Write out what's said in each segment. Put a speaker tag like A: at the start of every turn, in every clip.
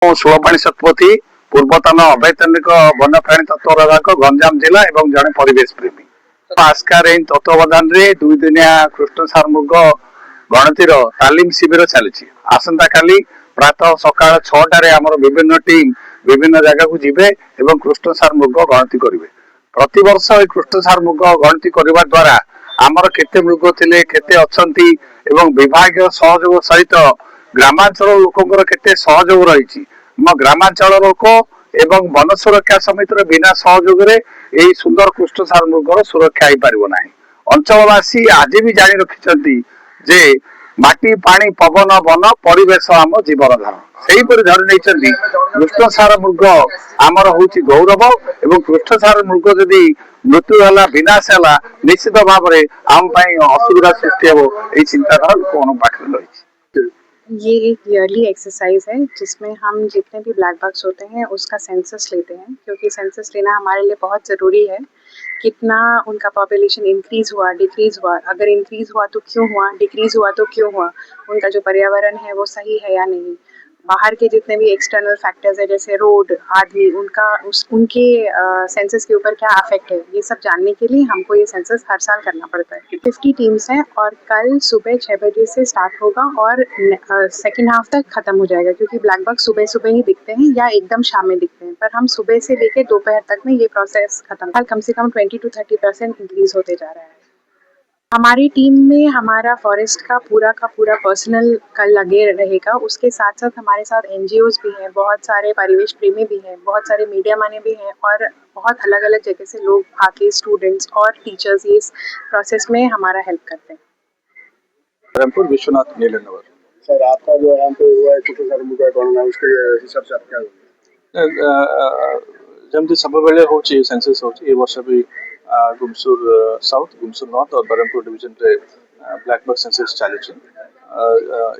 A: षोलपाणी शतपथी पूर्वतन अवैतनिक वन्यप्राणी तत्वरक्षक गंजाम जिला एवं जड़े परिवेश प्रेमी आस्का रेंज तत्वावधान रे 2 दिनिया कृष्ण सारमुग गणतिर तालीम शिविर चली आसंता काली प्रातः सकाळ 6 रे आमर विभिन्न टीम विभिन्न जगह को जिबे एवं कृष्ण सारमुग गणति करिवे। प्रति वर्ष कृष्ण सारमुग गणति करबा द्वारा आमर केते मृग थिले केते अछंती एवं विभागीय सहयोग सहित ग्रामांचल लोकंकर केते सहयोग रही ग्रामांचल लोक एवं वन सुरक्षा समितिर बिना सहयोग यही सुंदर कृष्ण सारमुगर सुरक्षा हो पार ना। अंचलवासी आज भी जानी रखिंट जे माटी पानी पवन वन परिवेश आम जीवन धारण से धरी नहीं कृष्ण सारमुग आमर हूँ गौरव एवं कृष्ण सारमुग जदि मृत्यु है विनाश है निश्चित भाव में आम असुविधा सृष्टि हो चिंताधारा लोक पाखे रही।
B: ये एक ईयरली एक्सरसाइज है जिसमें हम जितने भी ब्लैक बक्स होते हैं उसका सेंसस लेते हैं, क्योंकि सेंसस लेना हमारे लिए बहुत ज़रूरी है। कितना उनका पॉपुलेशन इंक्रीज़ हुआ डिक्रीज़ हुआ, अगर इंक्रीज़ हुआ तो क्यों हुआ, डिक्रीज़ हुआ तो क्यों हुआ, उनका जो पर्यावरण है वो सही है या नहीं, बाहर के जितने भी एक्सटर्नल फैक्टर्स है जैसे रोड आदमी उनके सेंसस के ऊपर क्या अफेक्ट है, ये सब जानने के लिए हमको ये सेंसस हर साल करना पड़ता है। 50 टीम्स हैं और कल सुबह 6 बजे से स्टार्ट होगा और सेकेंड हाफ तक खत्म हो जाएगा, क्योंकि ब्लैक बक्स सुबह सुबह ही दिखते हैं या एकदम शाम में दिखते हैं, पर हम सुबह से लेकर दोपहर तक में ये प्रोसेस खत्म कम से कम 20 to 30% इंक्रीज होते जा रहा है। हमारी टीम में हमारा फॉरेस्ट का पूरा पर्सनल कल लगे रहेगा। उसके साथ साथ हमारे साथ NGOs भी हैं, बहुत सारे परिवेश प्रेमी भी हैं, बहुत सारे मीडिया माने भी हैं और बहुत अलग अलग जगह से लोग आके स्टूडेंट्स और टीचर्स ये इस प्रोसेस में हमारा हेल्प करते हैं।
C: रामपुर विश्वनाथ नीलनवर
D: सर, आपका जो यहाँ पे हुआ है कृष्ण सारमुग गणना उसके हिसाब से आप क्या
C: जमती सब बेले होची सेंसस होची ए वर्ष भी गुमसूर साउथ गुमसूर नॉर्थ और बरहमपुर डिवीजन रे ब्लैक बक सेंसस चली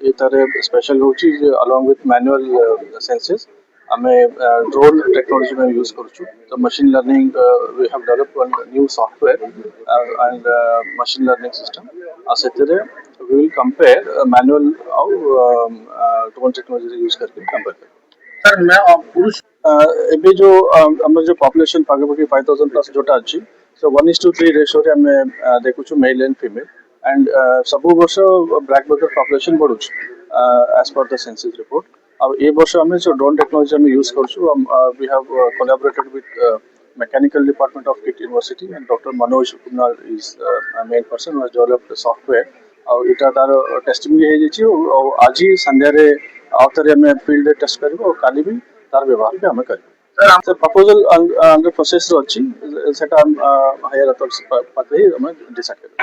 C: ये तारे स्पेशल होची अलोंग विथ मैनुअल सेंसस हमें ड्रोन टेक्नोलॉजी में यूज करूँ तो machine learning we have developed one new software and machine learning system से वी विल कंपेयर मैनुअल और ड्रोन टेक्नोलॉजी यूज करके कंपेयर करें।
D: सर मैं पुरुष
C: एबे जो हमर जो पॉपुलेशन पागेपी 5000 प्लस जोटा अछि सो 1:3 रेशियो रे हमें देखुछु मेल एंड फीमेल एंड सब वर्ष ब्लैक बकर पॉपुलेशन बढ़ु as per the census report. अब ए वर्ष हमें जो ड्रोन टेक्नोलॉजी हम यूज करछु we have collaborated with mechanical department of KIIT university and doctor Manoj Kumar is main person who has developed software और इटा तार टेस्टिंग भी हे जेछि और आज ही संध्या रे आउथरे हमें फील्ड टेस्ट करबो और काली भी तार व्यवहार भी हमें करें। सर प्रपोजल अंडर प्रोसेस अच्छी सेटा हायर अथॉरिटी पाखे हमें डिसाइड